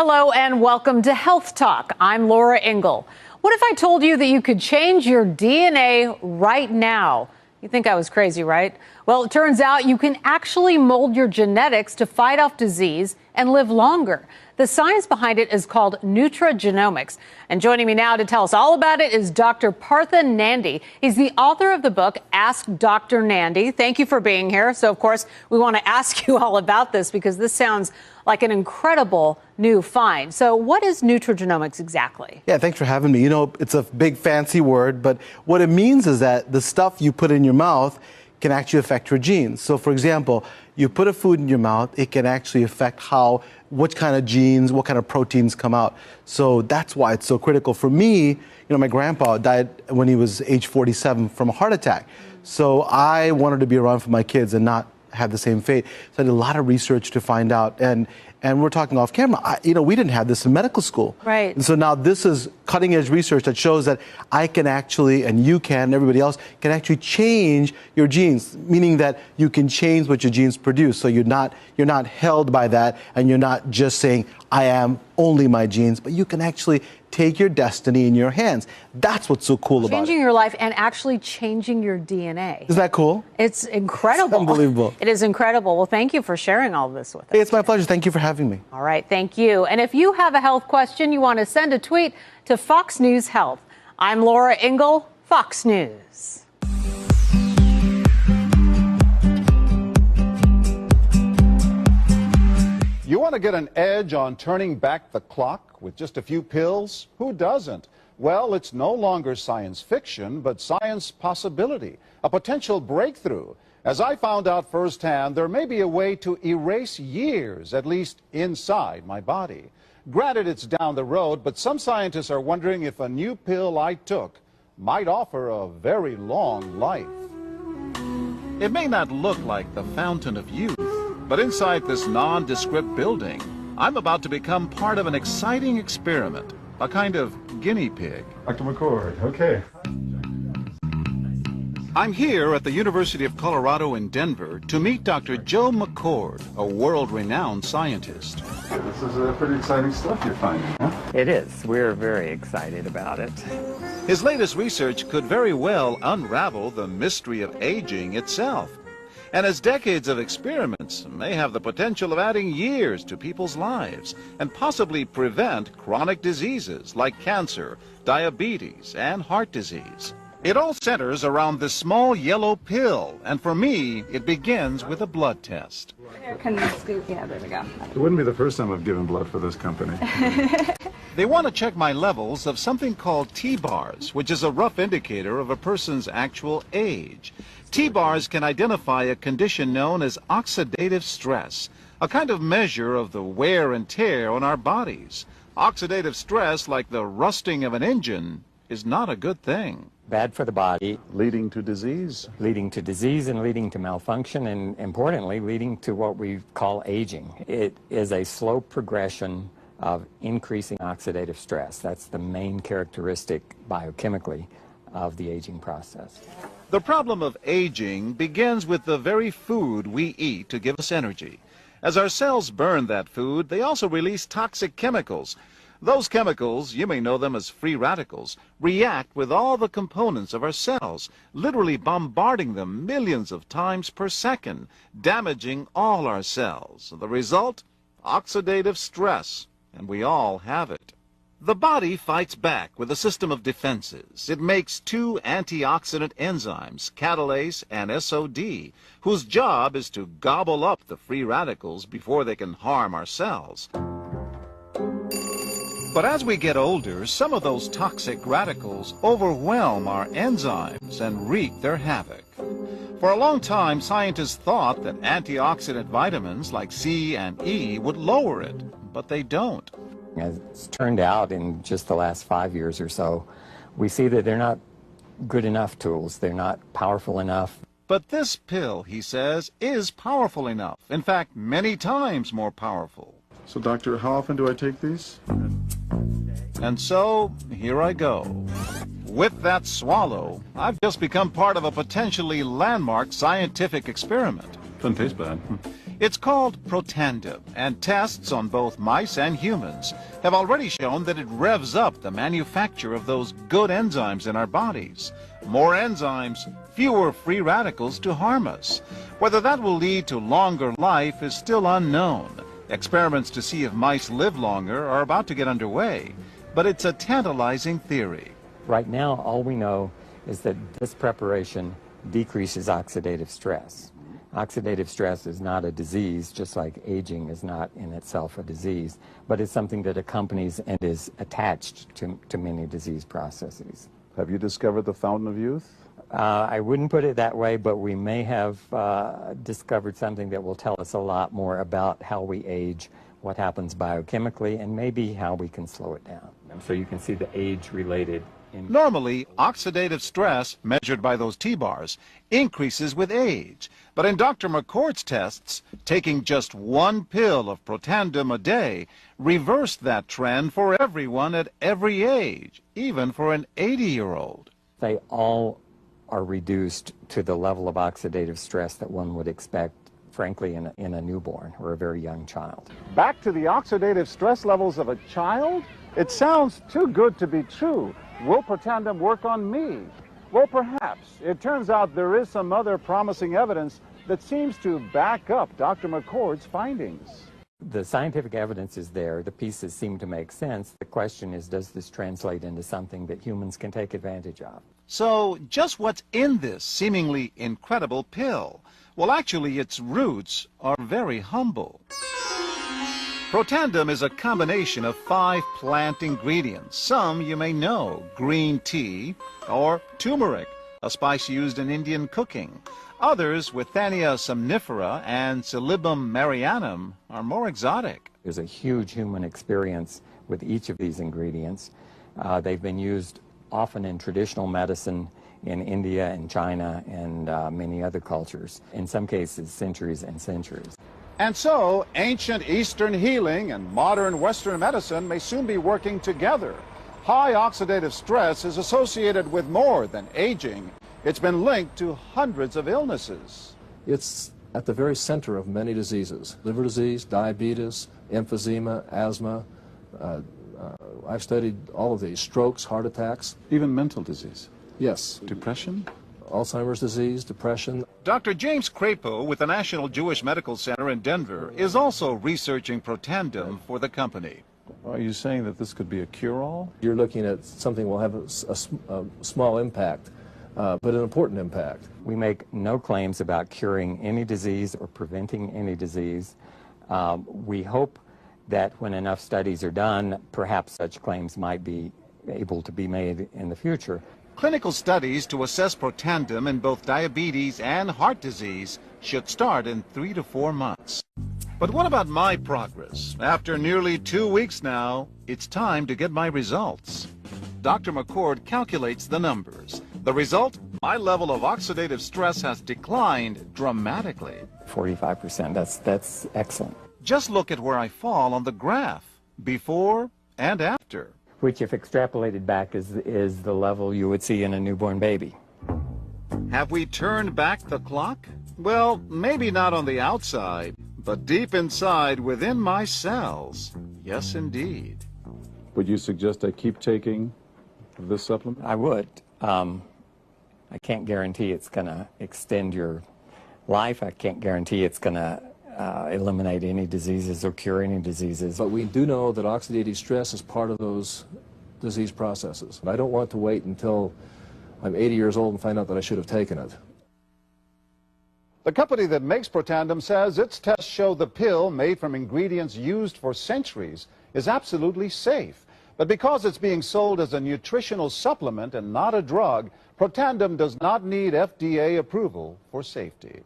Hello and welcome to Health Talk. I'm Laura Ingle. What if I told you that you could change your DNA right now? You think I was crazy, right? Well, it turns out you can actually mold your genetics to fight off disease and live longer. The science behind it is called Nutrigenomics. And joining me now to tell us all about it is Dr. Partha Nandi. He's the author of the book, Ask Dr. Nandi. Thank you for being here. So, of course, we want to ask you all about this because this sounds like an incredible new find. So what is nutrigenomics exactly? Yeah, thanks for having me. You know, it's a big fancy word, but what it means is that the stuff you put in your mouth can actually affect your genes. So for example, you put a food in your mouth, it can actually affect what kind of genes, what kind of proteins come out. So that's why it's so critical. For me, my grandpa died when he was age 47 from a heart attack. So I wanted to be around for my kids and not have the same fate. So I did a lot of research to find out, and we're talking off camera. We didn't have this in medical school. Right. And so now this is cutting edge research that shows that I can actually, and you can, and everybody else can actually change your genes, meaning that you can change what your genes produce. So you're not held by that, and you're not just saying, I am only my genes, but you can actually take your destiny in your hands. That's what's so cool about it. Changing your life and actually changing your DNA. Isn't that cool? It's incredible. It's unbelievable. It is incredible. Well, thank you for sharing all of this with us. Hey, it's my pleasure. Thank you for having me. All right, thank you. And if you have a health question, you want to send a tweet to Fox News Health. I'm Laura Ingle, Fox News. You want to get an edge on turning back the clock with just a few pills? Who doesn't? Well, it's no longer science fiction, but science possibility, a potential breakthrough. As I found out firsthand, there may be a way to erase years, at least inside my body. Granted, it's down the road, but some scientists are wondering if a new pill I took might offer a very long life. It may not look like the fountain of youth, but inside this nondescript building, I'm about to become part of an exciting experiment, a kind of guinea pig. Dr. Mccord, okay. I'm here at the University of Colorado in Denver to meet Dr. Joe Mccord, a world-renowned scientist. This is pretty exciting stuff you're finding, huh? It is. We're very excited about it. His latest research could very well unravel the mystery of aging itself. And his decades of experiments may have the potential of adding years to people's lives and possibly prevent chronic diseases like cancer, diabetes, and heart disease. It all centers around this small yellow pill, and for me, it begins with a blood test. Can you scoop? Yeah, there we go. It wouldn't be the first time I've given blood for this company. They want to check my levels of something called T-bars, which is a rough indicator of a person's actual age. T-bars can identify a condition known as oxidative stress, a kind of measure of the wear and tear on our bodies. Oxidative stress, like the rusting of an engine, is not a good thing. Bad for the body. Leading to disease. Leading to disease and leading to malfunction, and importantly, leading to what we call aging. It is a slow progression of increasing oxidative stress. That's the main characteristic biochemically of the aging process. The problem of aging begins with the very food we eat to give us energy. As our cells burn that food, they also release toxic chemicals. Those chemicals, you may know them as free radicals, react with all the components of our cells, literally bombarding them millions of times per second, damaging all our cells. The result? Oxidative stress, and we all have it. The body fights back with a system of defenses. It makes two antioxidant enzymes, catalase and SOD, whose job is to gobble up the free radicals before they can harm our cells. But as we get older, some of those toxic radicals overwhelm our enzymes and wreak their havoc. For a long time, scientists thought that antioxidant vitamins like C and E would lower it, but they don't. As it's turned out in just the last 5 years or so, we see that they're not good enough tools. They're not powerful enough. But this pill, he says, is powerful enough. In fact, many times more powerful. So, doctor, how often do I take these? And so, here I go. With that swallow, I've just become part of a potentially landmark scientific experiment. Doesn't taste bad. It's called Protandim, and tests on both mice and humans have already shown that it revs up the manufacture of those good enzymes in our bodies. More enzymes, fewer free radicals to harm us. Whether that will lead to longer life is still unknown. Experiments to see if mice live longer are about to get underway, but it's a tantalizing theory. Right now, all we know is that this preparation decreases oxidative stress. Oxidative stress is not a disease, just like aging is not in itself a disease, but it's something that accompanies and is attached to many disease processes. Have you discovered the fountain of youth? I wouldn't put it that way, but we may have discovered something that will tell us a lot more about how we age, what happens biochemically, and maybe how we can slow it down. And so you can see the age-related. Normally, oxidative stress, measured by those T-bars, increases with age. But in Dr. McCord's tests, taking just one pill of Protandim a day reversed that trend for everyone at every age, even for an 80-year-old. They all are reduced to the level of oxidative stress that one would expect, frankly, in a newborn or a very young child. Back to the oxidative stress levels of a child? It sounds too good to be true. Will Protandim work on me? Well, perhaps. It turns out there is some other promising evidence that seems to back up Dr. McCord's findings. The scientific evidence is there. The pieces seem to make sense. The question is, does this translate into something that humans can take advantage of? So, just what's in this seemingly incredible pill? Well, actually, its roots are very humble. Protandim is a combination of 5 plant ingredients. Some you may know: green tea or turmeric, a spice used in Indian cooking. Others, Withania somnifera and Silybum marianum, are more exotic. There's a huge human experience with each of these ingredients. They've been used often in traditional medicine in India and China and many other cultures, in some cases centuries and centuries. And so, ancient Eastern healing and modern Western medicine may soon be working together. High oxidative stress is associated with more than aging. It's been linked to hundreds of illnesses. It's at the very center of many diseases: liver disease, diabetes, emphysema, asthma. I've studied all of these: strokes, heart attacks. Even mental disease? Yes. Depression? Alzheimer's disease, depression. Dr. James Crapo with the National Jewish Medical Center in Denver is also researching Protandim for the company. Are you saying that this could be a cure-all? You're looking at something that will have a small impact, but an important impact. We make no claims about curing any disease or preventing any disease. We hope that when enough studies are done, perhaps such claims might be able to be made in the future. Clinical studies to assess Protandim in both diabetes and heart disease should start in 3 to 4 months. But what about my progress? After nearly 2 weeks now, it's time to get my results. Dr. McCord calculates the numbers. The result? My level of oxidative stress has declined dramatically. 45%, that's excellent. Just look at where I fall on the graph, before and after. Which, if extrapolated back, is the level you would see in a newborn baby. Have we turned back the clock? Well, maybe not on the outside, but deep inside within my cells. Yes, indeed. Would you suggest I keep taking this supplement? I would. I can't guarantee it's going to extend your life. I can't guarantee it's going to eliminate any diseases or cure any diseases. But we do know that oxidative stress is part of those disease processes. I don't want to wait until I'm 80 years old and find out that I should have taken it. The company that makes Protandim says its tests show the pill, made from ingredients used for centuries, is absolutely safe. But because it's being sold as a nutritional supplement and not a drug, Protandim does not need FDA approval for safety.